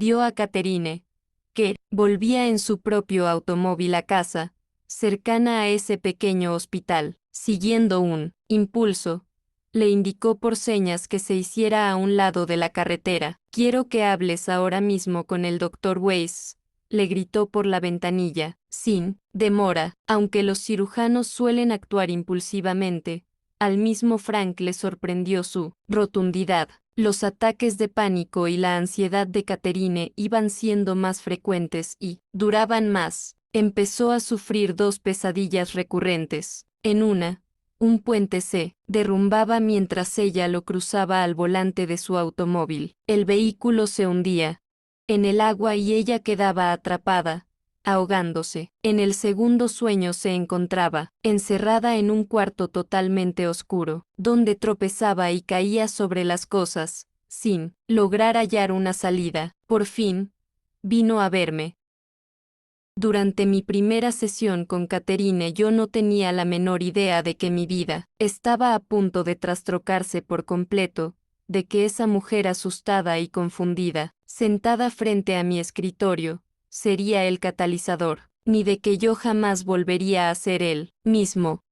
dio a Catherine, que volvía en su propio automóvil a casa, cercana a ese pequeño hospital. Siguiendo un impulso, le indicó por señas que se hiciera a un lado de la carretera. «Quiero que hables ahora mismo con el doctor Weiss», le gritó por la ventanilla, sin demora. Aunque los cirujanos suelen actuar impulsivamente, al mismo Frank le sorprendió su rotundidad. Los ataques de pánico y la ansiedad de Catherine iban siendo más frecuentes y duraban más. Empezó a sufrir dos pesadillas recurrentes. En una, un puente se derrumbaba mientras ella lo cruzaba al volante de su automóvil. El vehículo se hundía en el agua y ella quedaba atrapada, ahogándose. En el segundo sueño se encontraba encerrada en un cuarto totalmente oscuro, donde tropezaba y caía sobre las cosas, sin lograr hallar una salida. Por fin, vino a verme. Durante mi primera sesión con Catherine yo no tenía la menor idea de que mi vida estaba a punto de trastrocarse por completo, de que esa mujer asustada y confundida, sentada frente a mi escritorio, sería el catalizador, ni de que yo jamás volvería a ser él mismo.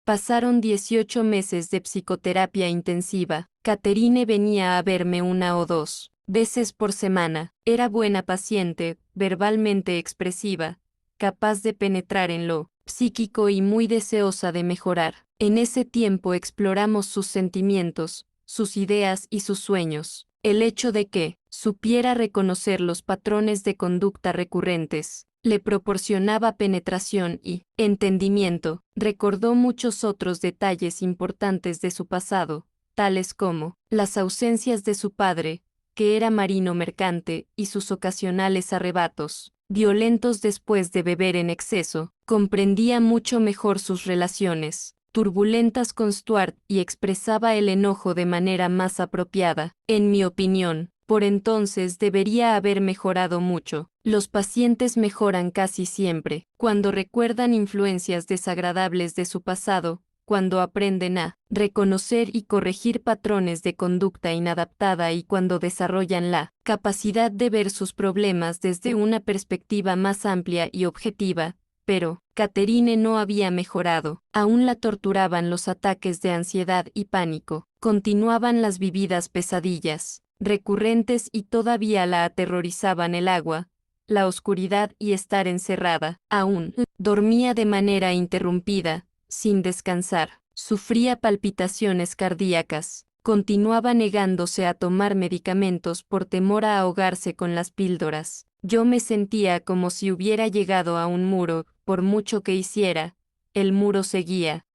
Pasaron 18 meses de psicoterapia intensiva. Catherine venía a verme una o dos veces por semana. Era buena paciente, verbalmente expresiva, capaz de penetrar en lo psíquico y muy deseosa de mejorar. En ese tiempo exploramos sus sentimientos, sus ideas y sus sueños. El hecho de que supiera reconocer los patrones de conducta recurrentes le proporcionaba penetración y entendimiento. Recordó muchos otros detalles importantes de su pasado, tales como las ausencias de su padre, que era marino mercante, y sus ocasionales arrebatos violentos después de beber en exceso. Comprendía mucho mejor sus relaciones turbulentas con Stuart y expresaba el enojo de manera más apropiada. En mi opinión, por entonces debería haber mejorado mucho. Los pacientes mejoran casi siempre cuando recuerdan influencias desagradables de su pasado, cuando aprenden a reconocer y corregir patrones de conducta inadaptada y cuando desarrollan la capacidad de ver sus problemas desde una perspectiva más amplia y objetiva. Pero Catherine no había mejorado. Aún la torturaban los ataques de ansiedad y pánico. Continuaban las vividas pesadillas recurrentes y todavía la aterrorizaban el agua, la oscuridad y estar encerrada. Aún dormía de manera interrumpida, sin descansar. Sufría palpitaciones cardíacas. Continuaba negándose a tomar medicamentos por temor a ahogarse con las píldoras. Yo me sentía como si hubiera llegado a un muro. Por mucho que hiciera, el muro seguía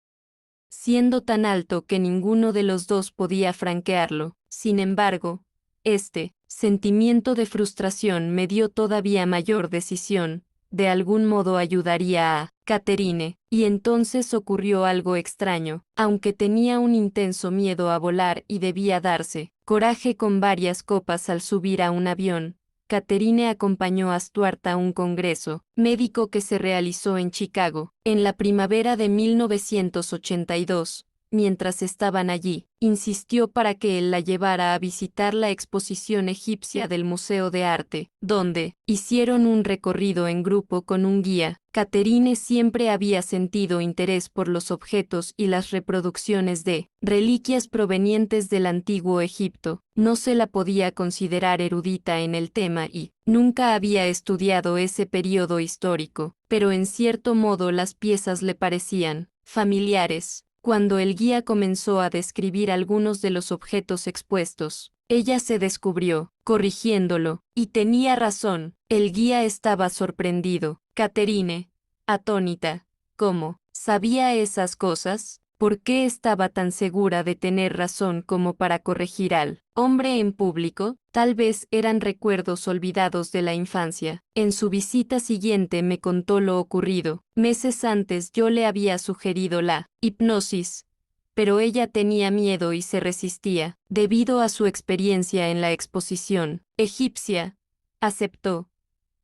siendo tan alto que ninguno de los dos podía franquearlo. Sin embargo, este sentimiento de frustración me dio todavía mayor decisión. De algún modo ayudaría a Catherine, y entonces ocurrió algo extraño. Aunque tenía un intenso miedo a volar y debía darse coraje con varias copas al subir a un avión, Catherine acompañó a Stuart a un congreso médico que se realizó en Chicago, en la primavera de 1982. Mientras estaban allí, insistió para que él la llevara a visitar la exposición egipcia del Museo de Arte, donde hicieron un recorrido en grupo con un guía. Catherine siempre había sentido interés por los objetos y las reproducciones de reliquias provenientes del antiguo Egipto. No se la podía considerar erudita en el tema y nunca había estudiado ese periodo histórico, pero en cierto modo las piezas le parecían familiares. Cuando el guía comenzó a describir algunos de los objetos expuestos, ella se descubrió, corrigiéndolo, y tenía razón. El guía estaba sorprendido. Catherine, atónita, ¿cómo sabía esas cosas? ¿Por qué estaba tan segura de tener razón como para corregir al hombre en público? Tal vez eran recuerdos olvidados de la infancia. En su visita siguiente me contó lo ocurrido. Meses antes yo le había sugerido la hipnosis, pero ella tenía miedo y se resistía. Debido a su experiencia en la exposición egipcia, aceptó,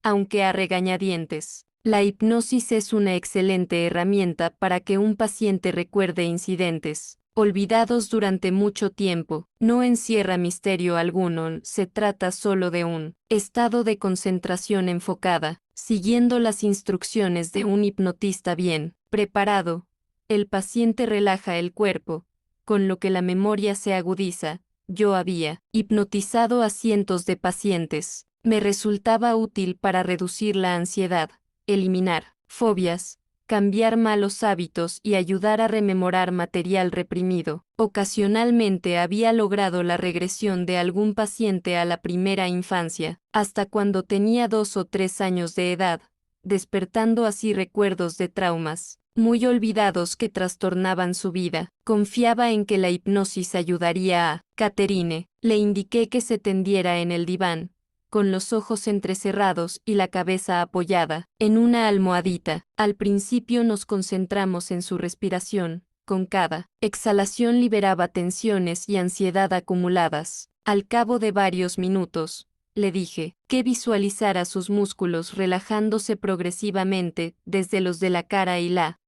aunque a regañadientes. La hipnosis es una excelente herramienta para que un paciente recuerde incidentes olvidados durante mucho tiempo. No encierra misterio alguno, se trata solo de un estado de concentración enfocada, siguiendo las instrucciones de un hipnotista bien preparado. El paciente relaja el cuerpo, con lo que la memoria se agudiza. Yo había hipnotizado a cientos de pacientes. Me resultaba útil para reducir la ansiedad, eliminar fobias, cambiar malos hábitos y ayudar a rememorar material reprimido. Ocasionalmente había logrado la regresión de algún paciente a la primera infancia, hasta cuando tenía 2 o 3 años de edad, despertando así recuerdos de traumas muy olvidados que trastornaban su vida. Confiaba en que la hipnosis ayudaría a Catherine. Le indiqué que se tendiera en el diván, con los ojos entrecerrados y la cabeza apoyada en una almohadita. Al principio nos concentramos en su respiración. Con cada exhalación liberaba tensiones y ansiedad acumuladas. Al cabo de varios minutos, le dije que visualizara sus músculos relajándose progresivamente desde los de la cara y la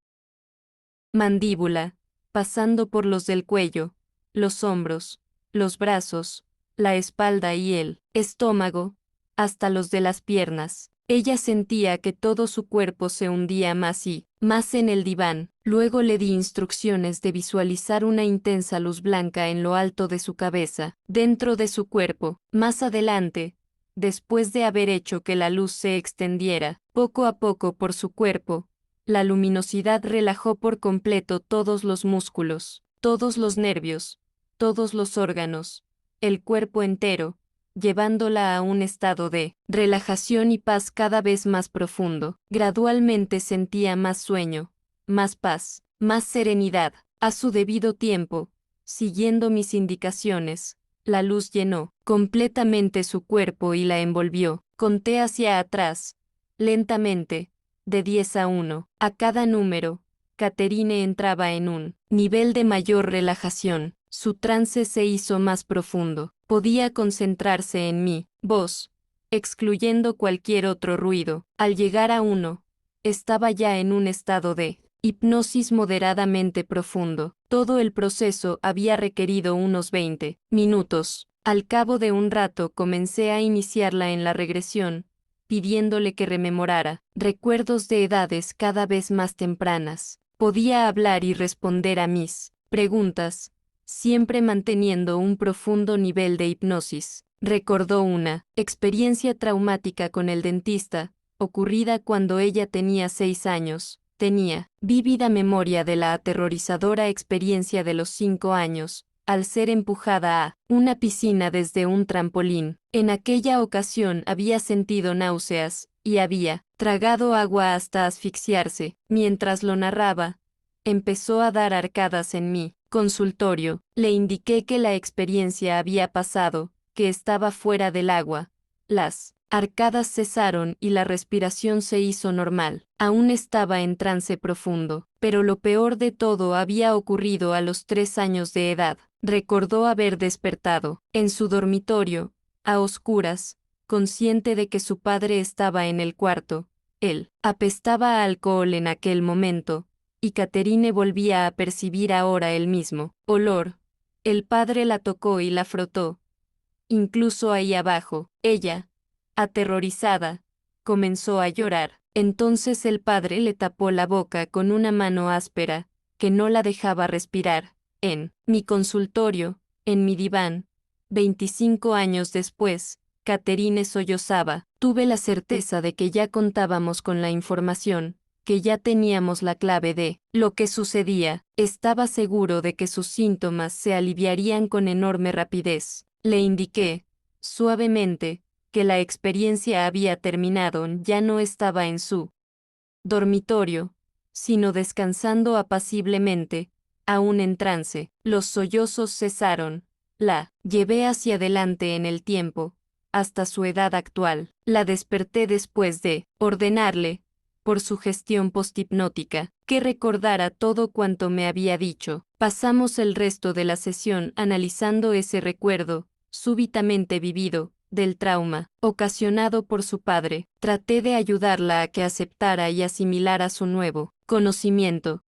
mandíbula, pasando por los del cuello, los hombros, los brazos, la espalda y el estómago, hasta los de las piernas. Ella sentía que todo su cuerpo se hundía más y más en el diván. Luego le di instrucciones de visualizar una intensa luz blanca en lo alto de su cabeza, dentro de su cuerpo. Más adelante, después de haber hecho que la luz se extendiera poco a poco por su cuerpo, la luminosidad relajó por completo todos los músculos, todos los nervios, todos los órganos, el cuerpo entero, llevándola a un estado de relajación y paz cada vez más profundo. Gradualmente sentía más sueño, más paz, más serenidad. A su debido tiempo, siguiendo mis indicaciones, la luz llenó completamente su cuerpo y la envolvió. Conté hacia atrás, lentamente, de 10 a 1. A cada número, Catherine entraba en un nivel de mayor relajación. Su trance se hizo más profundo. Podía concentrarse en mi voz, excluyendo cualquier otro ruido. Al llegar a 1, estaba ya en un estado de hipnosis moderadamente profundo. Todo el proceso había requerido unos 20 minutos. Al cabo de un rato comencé a iniciarla en la regresión, pidiéndole que rememorara recuerdos de edades cada vez más tempranas. Podía hablar y responder a mis preguntas, siempre manteniendo un profundo nivel de hipnosis. Recordó una experiencia traumática con el dentista, ocurrida cuando ella tenía 6 años. Tenía vívida memoria de la aterrorizadora experiencia de los 5 años, al ser empujada a una piscina desde un trampolín. En aquella ocasión había sentido náuseas, y había tragado agua hasta asfixiarse. Mientras lo narraba, empezó a dar arcadas en mi consultorio. Le indiqué que la experiencia había pasado, que estaba fuera del agua. Las arcadas cesaron y la respiración se hizo normal. Aún estaba en trance profundo, pero lo peor de todo había ocurrido a los 3 años de edad. Recordó haber despertado en su dormitorio, a oscuras, consciente de que su padre estaba en el cuarto. Él apestaba a alcohol en aquel momento, y Catherine volvía a percibir ahora el mismo olor. El padre la tocó y la frotó. Incluso ahí abajo, ella, aterrorizada, comenzó a llorar. Entonces el padre le tapó la boca con una mano áspera, que no la dejaba respirar. En mi consultorio, en mi diván, 25 años después, Catherine sollozaba. Tuve la certeza de que ya contábamos con la información, que ya teníamos la clave de lo que sucedía. Estaba seguro de que sus síntomas se aliviarían con enorme rapidez. Le indiqué, suavemente, que la experiencia había terminado. Ya no estaba en su dormitorio, sino descansando apaciblemente, aún en trance. Los sollozos cesaron. La llevé hacia adelante en el tiempo, hasta su edad actual. La desperté después de ordenarle, por su gestión posthipnótica, que recordara todo cuanto me había dicho. Pasamos el resto de la sesión analizando ese recuerdo, súbitamente vivido, del trauma ocasionado por su padre. Traté de ayudarla a que aceptara y asimilara su nuevo conocimiento,